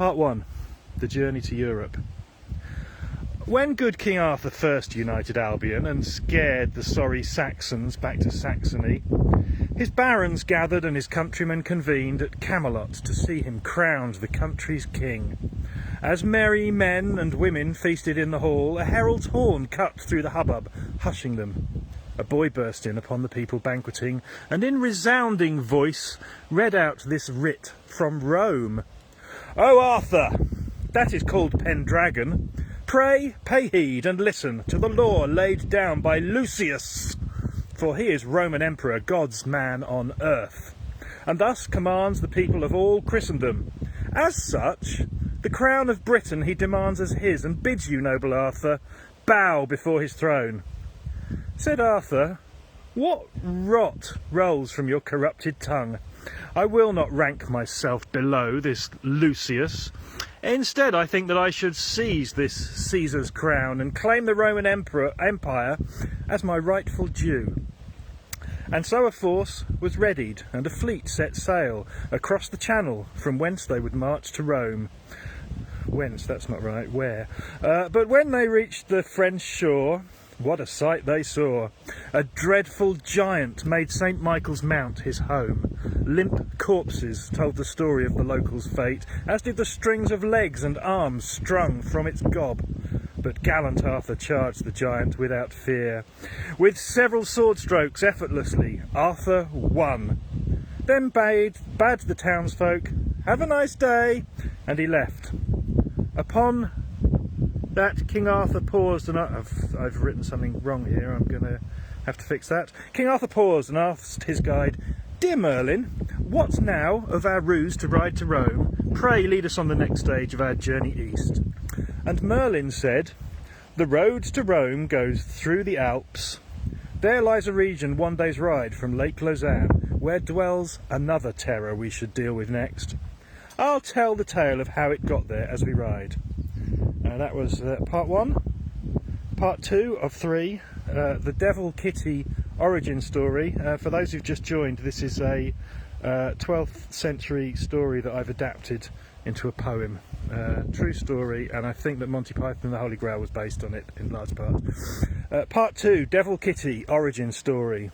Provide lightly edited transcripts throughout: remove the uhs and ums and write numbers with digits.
Part 1. The Journey to Europe. When good King Arthur first united Albion and scared the sorry Saxons back to Saxony, his barons gathered and his countrymen convened at Camelot to see him crowned the country's king. As merry men and women feasted in the hall, a herald's horn cut through the hubbub, hushing them. A boy burst in upon the people banqueting, and in resounding voice read out this writ from Rome. "O Arthur, that is called Pendragon, pray pay heed and listen to the law laid down by Lucius, for he is Roman Emperor, God's man on earth, and thus commands the people of all Christendom. As such, the crown of Britain he demands as his, and bids you, noble Arthur, bow before his throne." Said Arthur, "What rot rolls from your corrupted tongue? I will not rank myself below this Lucius. Instead, I think that I should seize this Caesar's crown and claim the Roman Empire as my rightful due." And so a force was readied, and a fleet set sail across the channel, from whence they would march to Rome. Whence, that's not right, where. But when they reached the French shore, what a sight they saw! A dreadful giant made St. Michael's Mount his home. Limp corpses told the story of the locals' fate, as did the strings of legs and arms strung from its gob. But gallant Arthur charged the giant without fear. With several sword strokes effortlessly, Arthur won. Then bade the townsfolk, "Have a nice day," and he left. Upon that, King Arthur paused, and I've written something wrong here, I'm going to have to fix that. King Arthur paused and asked his guide, "Dear Merlin, what now of our ruse to ride to Rome? Pray lead us on the next stage of our journey east." And Merlin said, "The road to Rome goes through the Alps. There lies a region one day's ride from Lake Lausanne, where dwells another terror we should deal with next. I'll tell the tale of how it got there as we ride." That was part 1. Part 2 of 3, the Devil Kitty origin story. For those who've just joined, this is a 12th century story that I've adapted into a poem. True story, and I think that Monty Python and the Holy Grail was based on it in large part. Part 2, Devil Kitty origin story.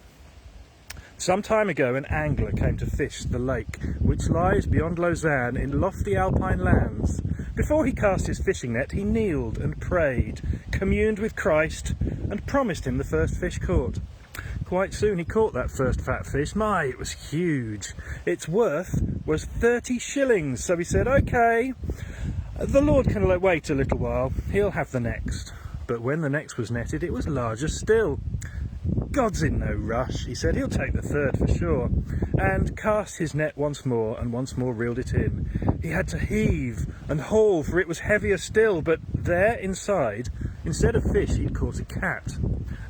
Some time ago an angler came to fish the lake, which lies beyond Lausanne in lofty alpine lands. Before he cast his fishing net, he kneeled and prayed, communed with Christ, and promised him the first fish caught. Quite soon he caught that first fat fish. My, it was huge. Its worth was 30 shillings, so he said, "OK, the Lord can wait a little while, he'll have the next." But when the next was netted, it was larger still. "God's in no rush," he said, "he'll take the third for sure," and cast his net once more, and once more reeled it in. He had to heave and haul, for it was heavier still, but there inside, instead of fish, he'd caught a cat.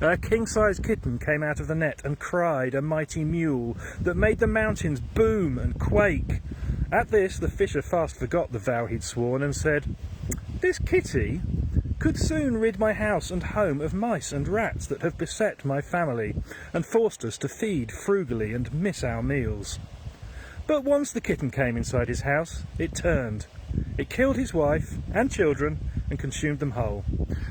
A king-sized kitten came out of the net and cried, a mighty mule that made the mountains boom and quake. At this the fisher fast forgot the vow he'd sworn, and said, "This kitty could soon rid my house and home of mice and rats that have beset my family and forced us to feed frugally and miss our meals." But once the kitten came inside his house, it turned. It killed his wife and children and consumed them whole,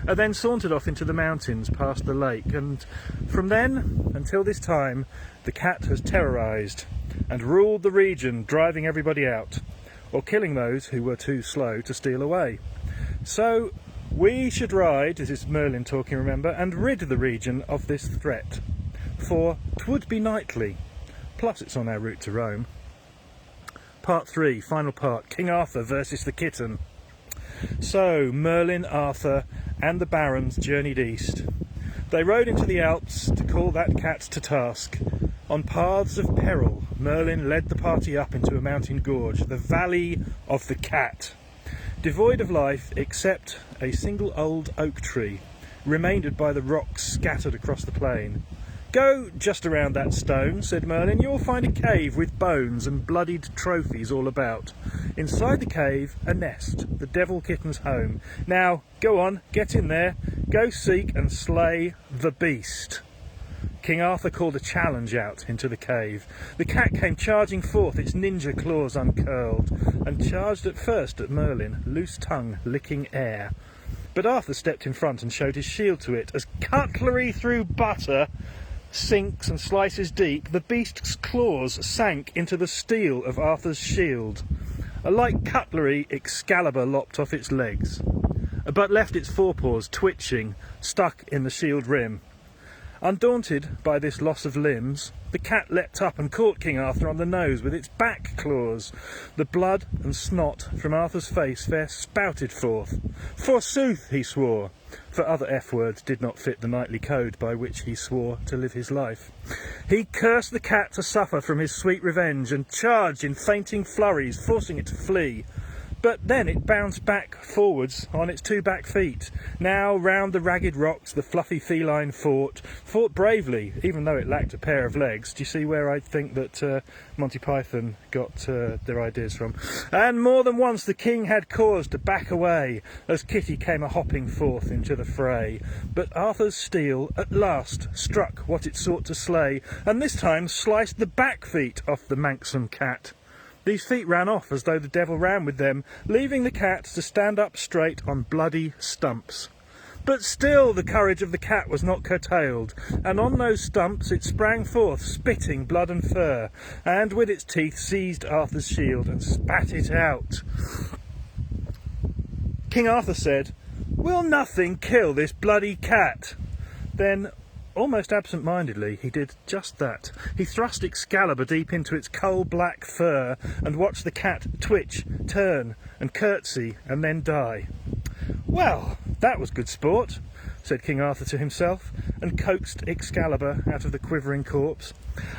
and then sauntered off into the mountains past the lake, and from then until this time the cat has terrorised and ruled the region, driving everybody out, or killing those who were too slow to steal away. So we should ride, this is Merlin talking, remember, and rid the region of this threat, for 'twould be knightly, plus it's on our route to Rome. Part 3, final part, King Arthur versus the kitten. So Merlin, Arthur and the barons journeyed east. They rode into the Alps to call that cat to task. On paths of peril, Merlin led the party up into a mountain gorge, the Valley of the Cat. Devoid of life except a single old oak tree, remaindered by the rocks scattered across the plain. "Go just around that stone," said Merlin. "You'll find a cave with bones and bloodied trophies all about. Inside the cave, a nest, the devil kitten's home. Now, go on, get in there, go seek and slay the beast." King Arthur called a challenge out into the cave. The cat came charging forth, its ninja claws uncurled, and charged at first at Merlin, loose tongue licking air. But Arthur stepped in front and showed his shield to it. As cutlery through butter sinks and slices deep, the beast's claws sank into the steel of Arthur's shield. Like cutlery, Excalibur lopped off its legs, but left its forepaws twitching, stuck in the shield rim. Undaunted by this loss of limbs, the cat leapt up and caught King Arthur on the nose with its back claws. The blood and snot from Arthur's face fair spouted forth. Forsooth, he swore, for other F-words did not fit the knightly code by which he swore to live his life. He cursed the cat to suffer from his sweet revenge, and charged in fainting flurries, forcing it to flee. But then it bounced back forwards on its two back feet. Now round the ragged rocks the fluffy feline fought bravely, even though it lacked a pair of legs. Do you see where I think that Monty Python got their ideas from? And more than once the king had cause to back away, as Kitty came a-hopping forth into the fray. But Arthur's steel at last struck what it sought to slay, and this time sliced the back feet off the manxome cat. These feet ran off as though the devil ran with them, leaving the cat to stand up straight on bloody stumps. But still the courage of the cat was not curtailed, and on those stumps it sprang forth, spitting blood and fur, and with its teeth seized Arthur's shield and spat it out. King Arthur said, "Will nothing kill this bloody cat?" Then, almost absent-mindedly, he did just that. He thrust Excalibur deep into its coal-black fur and watched the cat twitch, turn and curtsy and then die. "Well, that was good sport," said King Arthur to himself, and coaxed Excalibur out of the quivering corpse.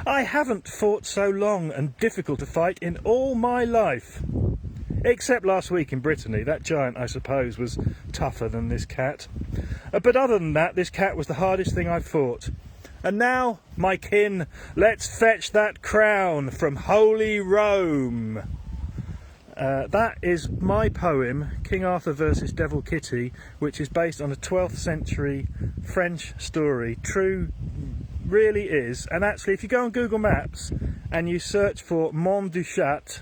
"I haven't fought so long and difficult a fight in all my life. Except last week in Brittany. That giant, I suppose, was tougher than this cat. But other than that, this cat was the hardest thing I've fought. And now, my kin, let's fetch that crown from Holy Rome." That is my poem, King Arthur versus Devil Kitty, which is based on a 12th century French story. True, really is. And actually, if you go on Google Maps and you search for Mont du Chat,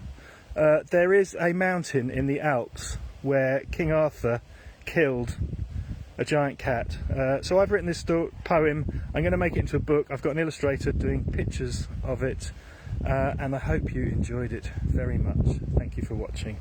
there is a mountain in the Alps where King Arthur killed a giant cat. So I've written this poem. I'm going to make it into a book. I've got an illustrator doing pictures of it, and I hope you enjoyed it very much. Thank you for watching.